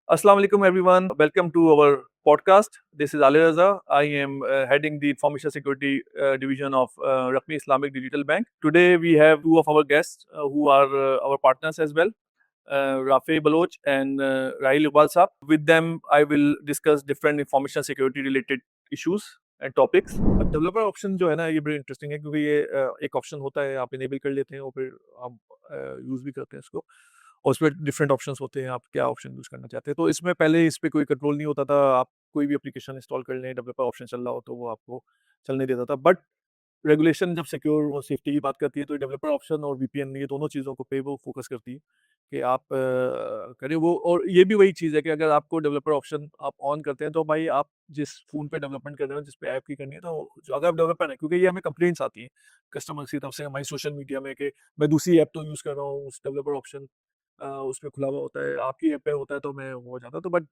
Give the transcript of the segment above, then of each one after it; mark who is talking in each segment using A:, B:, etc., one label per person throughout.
A: Assalamu alaikum everyone. Welcome to our podcast. This is Ali Raza. I am heading the Information Security Division of Rakmi Islamic Digital Bank. Today we have two of our guests who are our partners as well, Rafi Baloch and Rahil Iqbal Saab. With them, I will discuss different information security related issues and topics. Developer option जो है ना ये बड़ी interesting है क्योंकि ये एक option होता है आप इनेबल कर लेते हैं और फिर आप यूज़ भी करते हैं इसको और उसमें डिफरेंट ऑप्शंस होते हैं आप क्या ऑप्शन यूज़ करना चाहते हैं तो इसमें पहले इस पे कोई कंट्रोल नहीं होता था आप कोई भी एप्लीकेशन इंस्टॉल कर लें डेवलपर ऑप्शन चल रहा हो तो वो आपको चलने देता था बट रेगुलेशन जब सिक्योर और सेफ्टी की बात करती है तो डेवलपर ऑप्शन और वीपीएन ये दोनों चीज़ों को पे वो फोकस करती है कि आप करें वो और ये भी वही चीज़ है कि अगर आपको डेवलपर ऑप्शन आप ऑन करते हैं तो भाई आप जिस फ़ोन पे डेवलपमेंट कर रहे हो जिस पे ऐप की करनी है तो जो अगर आप डेवलपर है क्योंकि ये हमें कंप्लेंट्स आती हैं कस्टमर्स की तरफ से हमारी सोशल मीडिया में कि मैं दूसरी ऐप तो यूज़ कर रहा हूँ उस डेवलपर ऑप्शन उसमें खुला हुआ होता है आपकी ऐप पे होता है तो मैं वो हो जाता तो but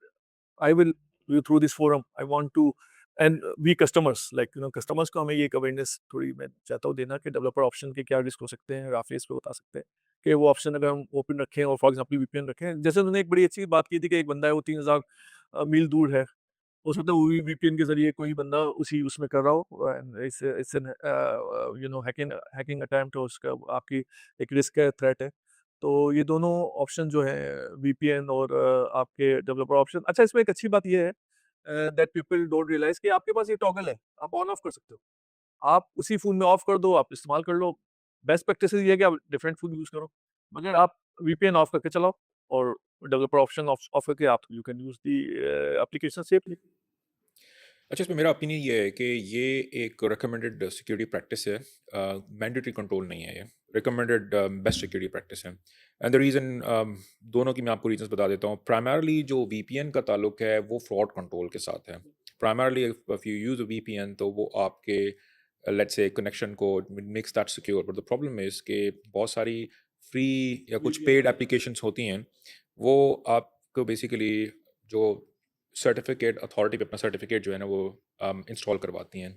A: I will through this forum I want to and we customers like customers को हमें ये एक अवेयरनेस थोड़ी मैं चाहता हूँ देना कि डेवलपर ऑप्शन के क्या रिस्क हो सकते हैं राफी इस पे बता सकते हैं कि वो ऑप्शन अगर हम ओपन रखें और फॉर एग्जांपल वीपीएन रखें जैसे उन्होंने एक बड़ी अच्छी बात की थी कि एक बंदा है वो 3000 मील दूर है हो सकता है वो वीपीएन के जरिए कोई बंदा उसी उसमें कर रहा हो and it's an hacking hacking attempt हो उसका आपकी एक रिस्क है थ्रेट है तो ये दोनों ऑप्शन जो है वीपीएन और आपके डेवलपर ऑप्शन अच्छा इसमें एक अच्छी बात ये है दैट पीपल डोंट रियलाइज कि आपके पास ये टॉगल है आप ऑन ऑफ कर सकते हो आप उसी फ़ोन में ऑफ कर दो, आप इस्तेमाल कर लो। बेस्ट प्रैक्टिसेज़ ये है कि आप डिफरेंट फ़ोन यूज़ करो। मगर आप वीपीएन ऑफ करके चलाओ और डेवलपर ऑप्शन ऑफ ऑफ करके आप you can use the application safely.
B: अच्छा, इसमें मेरा ओपिनियन ये है कि ये एक रिकमेंडेड सिक्योरिटी प्रैक्टिस है। मैंडेटरी कंट्रोल नहीं है ये। रिकमेंडेड बेस्ट सिक्योरिटी प्रैक्टिस है। एंड द रीज़न दोनों की मैं आपको रीज़न्स बता देता हूँ। प्राइमरली जो वीपीएन का ताल्लुक है वो फ्रॉड कंट्रोल के साथ है। Primarily if you use a VPN तो वो आपके लेट्स से कनेक्शन को makes that secure, but the problem is कि बहुत सारी फ्री या कुछ पेड एप्लीकेशंस होती हैं, वो आपको बेसिकली जो सर्टिफिकेट अथॉरिटी पे अपना सर्टिफिकेट जो है ना वो इंस्टॉल करवाती हैं।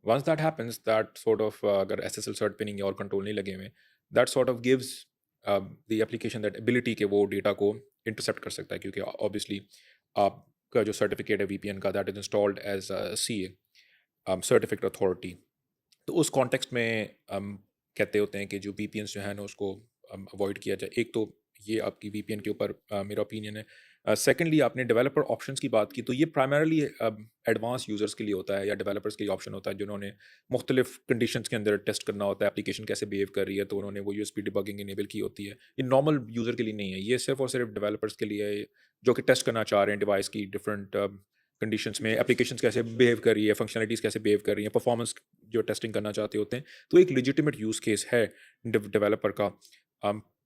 B: Once that happens that sort of अगर एसएसएल सर्ट पे नहीं है और कंट्रोल नहीं लगे हुए, that sort of gives the application that ability के वो डेटा को इंटरसेप्ट कर सकता है, क्योंकि ऑब्वियसली आपका जो सर्टिफिकेट है वीपीएन का that is installed as CA certificate authority. तो उस कॉन्टेक्स्ट में हम कहते होते हैं कि जो वीपीएन जो है ना उसको अवॉइड किया जाए। एक तो ये आपकी वीपीएन के ऊपर मेरा ओपिनियन है। सेकेंडली आपने डेवलपर ऑप्शंस की बात की, तो ये प्राइमरली एडवांस यूज़र्स के लिए होता है या डेवलपर्स के लिए ऑप्शन होता है जिन्होंने मुख्तलिफ कंडीशंस के अंदर टेस्ट करना होता है एप्लीकेशन कैसे बिहेव कर रही है, तो उन्होंने वो यूएसपी डिबगिंग इनेबल की होती है। ये नॉर्मल यूज़र के लिए नहीं है, ये सिर्फ और सिर्फ डेवलपर्स के लिए है जो कि टेस्ट करना चाह रहे हैं डिवाइस की डिफरेंट कंडीशंस में एप्लीकेशंस कैसे बिहेव कर रही है, फंक्शनलिटीज़ कैसे बिहेव कर रही हैं, परफॉर्मेंस जो टेस्टिंग करना चाहते होते हैं। तो एक लेजिटिमेट यूज़ केस है डेवलपर का।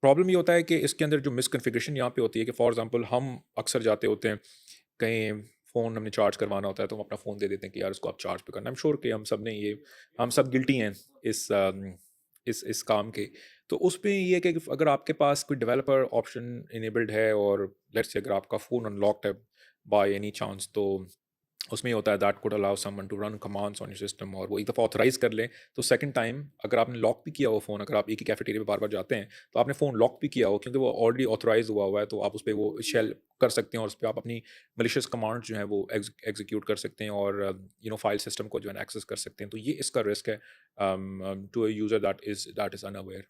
B: प्रॉब्लम ये होता है कि इसके अंदर जो मिसकन्फिगरेशन यहाँ पे होती है कि फॉर एग्जांपल हम अक्सर जाते होते हैं कहीं, फ़ोन हमने चार्ज करवाना होता है तो हम अपना फ़ोन दे देते हैं कि यार इसको आप चार्ज पे करना। आई एम श्योर कि हम सब गिल्टी हैं इस इस काम के। तो उसमें ये है कि अगर आपके पास कोई डेवलपर ऑप्शन इनेबल्ड है और लेट्स से अगर आपका फ़ोन अनलॉक्ड है बाय एनी चांस, तो उसमें ये होता है that could allow someone to run commands on your system, और वो एक दफ़ा ऑथराइज कर लें तो सेकंड टाइम अगर आपने लॉक भी किया हो फ़ोन, अगर आप एक ही कैफेटेरिया में बार बार जाते हैं तो आपने फ़ोन लॉक भी किया हो क्योंकि वो ऑलरेडी ऑथराइज हुआ है, तो आप उस पर वो शेल कर सकते हैं और उस पर आप अपनी मलिशियस कमांड जो है वो एग्जीक्यूट कर सकते हैं और फाइल सिस्टम को जो है एक्सेस कर सकते हैं। तो ये इसका रिस्क है to a user that is unaware.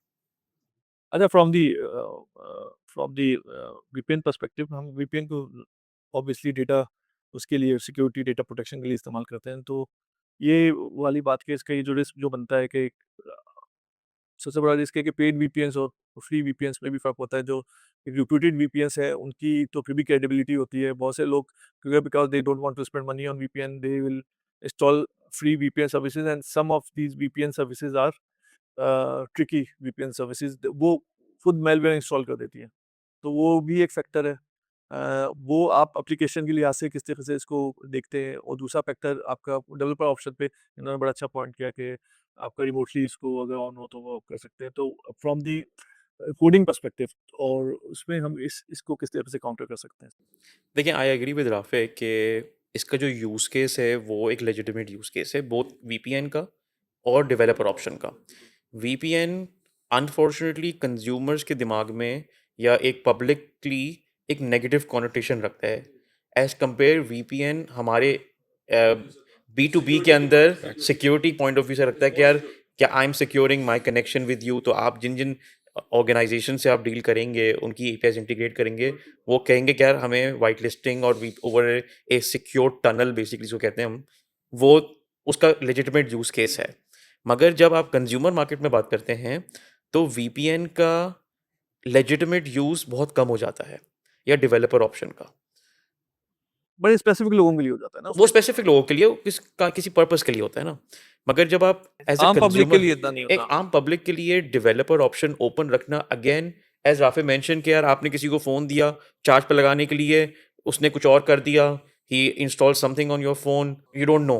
A: अच्छा फ्रॉम द वीपीएन पर्सपेक्टिव हम वीपीएन को ऑब्वियसली डेटा उसके लिए सिक्योरिटी डेटा प्रोटेक्शन के लिए इस्तेमाल करते हैं तो ये वाली बात के इसका ये जो रिस्क जो बनता है कि सबसे बड़ा रिस्क है कि पेड वीपीएन्स और फ्री वीपीएन्स में भी फ़र्क होता है। जो रेप्यूटेड वीपीएन्स है, उनकी तो फिर भी क्रेडिबिलिटी होती है। बहुत से लोग क्योंकि because they don't want to spend money on VPN, they will install free VPN services and some of these VPN services are tricky VPN services वो खुद मैलवेयर इंस्टॉल कर देती हैं। तो वो भी एक फैक्टर है। वो आप एप्लीकेशन के लिहाज से किस तरह से इसको देखते हैं और दूसरा फैक्टर आपका डेवलपर ऑप्शन पे इन्होंने बड़ा अच्छा पॉइंट किया कि आपका रिमोटली इसको अगर ऑन हो तो वो कर सकते हैं। तो फ्रॉम दी कोडिंग पर्सपेक्टिव और उसमें हम इस इसको किस तरह से काउंटर कर सकते हैं?
C: देखिए, आई एग्री विद राफ़े कि इसका जो यूज़ केस है वो एक लेजिटिमेट यूज़ केस है बोथ वीपीएन का और डेवलपर ऑप्शन का। वीपीएन अनफॉर्चुनेटली कंज्यूमर्स के दिमाग में या एक पब्लिकली एक नेगेटिव कॉनोटेशन रखता है एज कंपेयर वीपीएन हमारे B2B के अंदर
B: Right.
C: Security point of view से रखता है कि यार क्या I am securing my connection with you, तो आप जिन जिन ऑर्गेनाइजेशन से आप डील करेंगे उनकी एपीआईज इंटीग्रेट करेंगे, वो कहेंगे कि यार हमें वाइट लिस्टिंग और ओवर ए सिक्योर टनल बेसिकली जो कहते हैं हम, वो उसका लेजिटिमेट यूज केस है। मगर जब आप कंज्यूमर मार्केट में बात करते हैं तो वीपीएन का लेजिटिमेट यूज बहुत कम हो जाता है, या डेवलपर ऑप्शन का।
A: बड़े स्पेसिफिक लोगों के लिए हो जाता है ना
C: वो स्पेसिफिक लोगों के लिए, वो किसी पर्पस के लिए होता है ना। मगर जब आप एज अ
A: आम पब्लिक के
C: कंज्यूमर
A: लिए इतना नहीं
C: एक
A: होता।
C: आम पब्लिक के लिए डेवलपर ऑप्शन ओपन रखना, अगेन एज राफे मेंशन कि यार आपने किसी को फोन दिया चार्ज पे लगाने के लिए, उसने कुछ और कर दिया, ही install something on your phone, you don't know.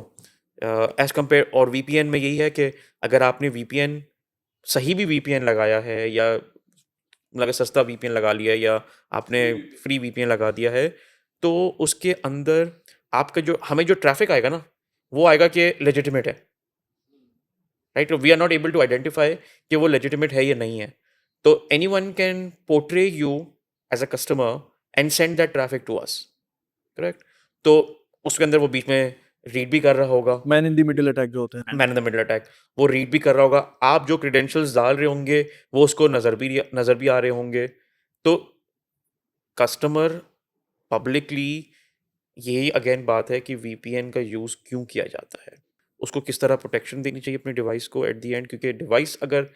C: As compare और वीपीएन में यही है कि अगर आपने वीपीएन सही भी वीपीएन लगाया है, या मतलब सस्ता वीपीएन लगा लिया है, या आपने फ्री वीपीएन लगा दिया है, तो उसके अंदर आपका जो हमें जो ट्रैफिक आएगा ना, वो आएगा कि लेजिटिमेट है, right? We are not able to identify कि वो लेजिटिमेट है या नहीं है। तो anyone can portray you as a customer and send that traffic to us, correct? तो उसके अंदर वो बीच में रीड भी कर रहा होगा,
A: man in the middle attack जो होते हैं।
C: Man in the middle attack, वो रीड भी कर रहा होगा, आप जो क्रेडेंशियल्स डाल रहे होंगे वो उसको नज़र भी आ रहे होंगे। तो कस्टमर पब्लिकली, यही अगेन बात है कि वीपीएन का यूज़ क्यों किया जाता है, उसको किस तरह प्रोटेक्शन देनी चाहिए अपने डिवाइस को एट द एंड, क्योंकि डिवाइस अगर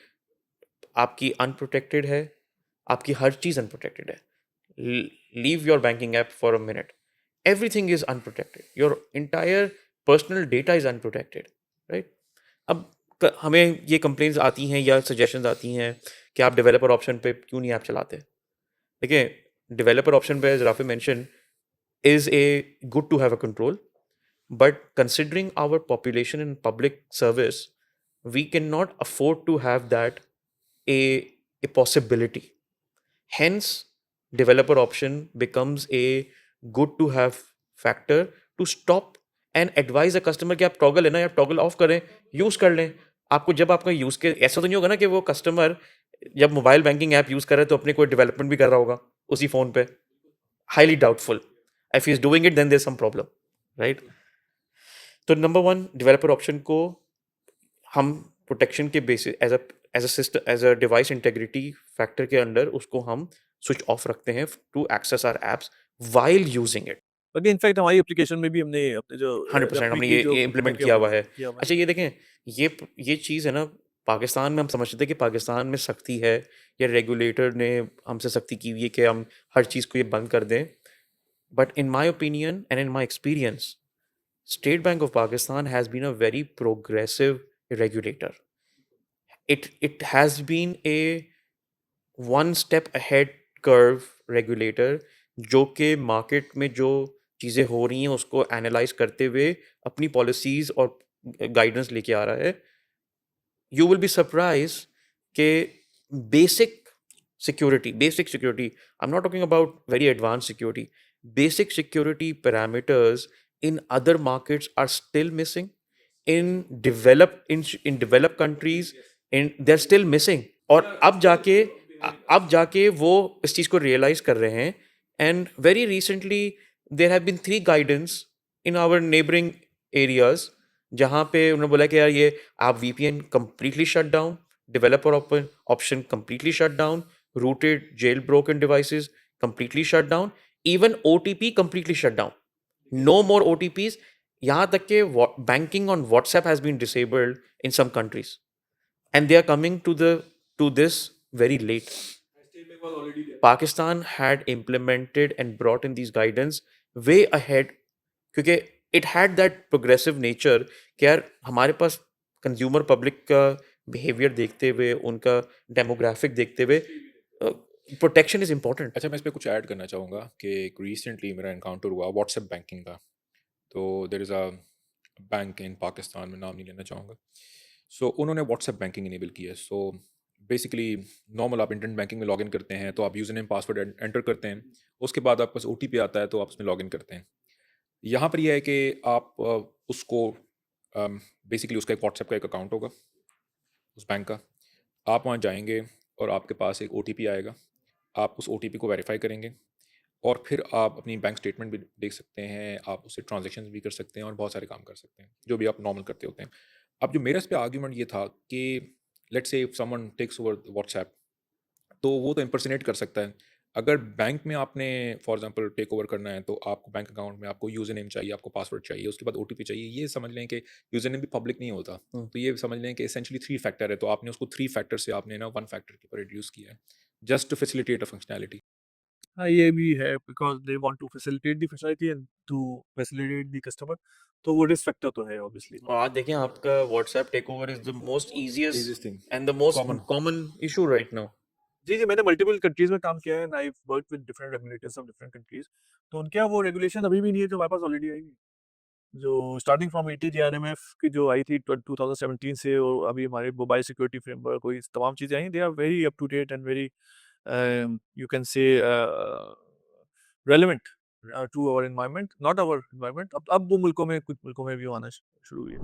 C: आपकी अनप्रोटेक्टेड है, आपकी हर चीज़ अनप्रोटेक्टेड है। Leave your banking app for a minute, everything is unprotected, your entire personal data is unprotected, right? अब हमें ये कंप्लेंट्स आती हैं या सजेशंस आती हैं कि आप डेवलपर ऑप्शन पे क्यों नहीं ऐप चलाते। देखिए, डेवलपर ऑप्शन पे as Rafi mention is a good to have a control, but considering our population in public service, we cannot afford to have that a a possibility. Hence, developer option becomes a good to have factor to stop and advise a customer कि आप toggle है ना, आप toggle of करें, use कर लें। आपको जब आपका यूज के ऐसा तो नहीं होगा ना कि वो कस्टमर जब मोबाइल बैंकिंग ऐप यूज कर रहा है तो अपने कोई डेवलपमेंट भी कर रहा होगा उसी फोन पे। highly doubtful. If he's doing it, then there's some problem, right? तो नंबर वन, डेवलपर ऑप्शन को हम प्रोटेक्शन के basis as a system, as a device integrity factor के अंडर उसको हम स्विच ऑफ रखते हैं to access our apps while using it.
A: बल्कि इनफैक्ट हमारी एप्लीकेशन में भी हमने अपने जो
C: 100%
A: रकमी
C: हमने
A: की जो
C: ये इम्प्लीमेंट
A: किया
C: किया
A: हुआ
C: हुआ है।
A: किया हुआ है।
C: अच्छा, ये देखें, ये चीज़ है ना, पाकिस्तान में हम समझते थे कि पाकिस्तान में सख्ती है, या रेगुलेटर ने हमसे सख्ती की हुई है कि हम हर चीज़ को ये बंद कर दें। But in my opinion and in my experience, State Bank of Pakistan has been a very progressive regulator. It has been a one step ahead curve regulator, जो कि मार्केट में जो चीज़ें हो रही हैं उसको एनालाइज करते हुए अपनी पॉलिसीज और गाइडेंस लेके आ रहा है। यू विल बी सरप्राइज कि basic security, I am not talking about very advance security, basic security parameters in other markets are still missing, in developed countries in they're still missing, और अब जाके वो इस चीज को रियलाइज कर रहे हैं। And very recently there have been 3 guidance in our neighbouring areas, जहाँ पे उन्होंने बोला कि यार ये आप VPN completely shut down, developer option completely shut down, rooted jailbroken devices completely shut down, even OTP completely shut down, no more OTPs. यहाँ तक के banking on WhatsApp has been disabled in some countries, and they are coming to this very late. Pakistan had implemented and brought in these guidance way ahead, क्योंकि it had that progressive nature कि यार हमारे पास consumer public का behaviour देखते हुए, उनका demographic देखते हुए, प्रोटेक्शन इज इम्पोर्टेंट।
B: अच्छा, मैं इस पे कुछ ऐड करना चाहूँगा कि रिसेंटली मेरा एनकाउंटर हुआ व्हाट्सएप बैंकिंग का। तो देयर इज़ अ बैंक इन पाकिस्तान, में नाम नहीं लेना चाहूँगा। सो उन्होंने व्हाट्सएप बैंकिंग इनेबल की है। सो बेसिकली नॉर्मल आप इंटरनेट बैंकिंग में लॉगिन करते हैं तो आप यूज़र नेम पासवर्ड एंटर करते हैं, उसके बाद आपके पास ओटीपी आता है तो आप उसमें लॉगिन करते हैं। यहाँ पर यह है कि आप उसको बेसिकली उसका एक व्हाट्सएप का एक अकाउंट होगा उस बैंक का, आप वहाँ जाएंगे और आपके पास एक ओटीपी आएगा, आप उस ओटीपी को वेरीफाई करेंगे, और फिर आप अपनी बैंक स्टेटमेंट भी देख सकते हैं, आप उससे ट्रांज़ैक्शंस भी कर सकते हैं और बहुत सारे काम कर सकते हैं, जो भी आप नॉर्मल करते होते हैं। अब जो मेरा इस पे आर्गुमेंट ये था कि let's say if someone takes over WhatsApp, तो वो तो इम्पर्सनेट कर सकता है। अगर बैंक में आपने फॉर एग्ज़ाम्पल टेक ओवर करना है, तो आपको बैंक अकाउंट में आपको यूज़र नेम चाहिए, आपको पासवर्ड चाहिए, उसके बाद ओटीपी चाहिए। ये समझ लें कि यूज़र नेम भी पब्लिक नहीं होता।
C: हुँ।
B: तो ये समझ लें कि एसेंशियली 3 फैक्टर है, तो आपने उसको 3 फैक्टर से आपने ना 1 फैक्टर के ऊपर रिड्यूस किया है, just to facilitate a functionality.
A: हाँ, ये भी है because they want to facilitate the functionality and to facilitate the customer, तो वो रिस्क फैक्टर तो है ऑब्वियसली।
C: और आज देखें आपका WhatsApp takeover is the most easiest
B: easiest thing,
C: and the most
B: common.
C: Common issue right now.
A: जी, जी, मैंने मल्टीपल कंट्रीज़ में काम किया है and I have worked with different regulators of different countries. तो उनके यहाँ वो रेगुलेशन अभी भी नहीं है जो हमारे पास ऑलरेडी आई है। जो स्टार्टिंग फ्रॉम AT-GRMF की जो आई थी 2017 से और अभी हमारे मोबाइल सिक्योरिटी फ्रेमवर्क हुई, तमाम चीज़ें आई हैं, they are very up to date and very you can say relevant to our environment, not our environment. अब वो मुल्कों में कुछ मुल्कों में भी वो आना शुरू हुई है।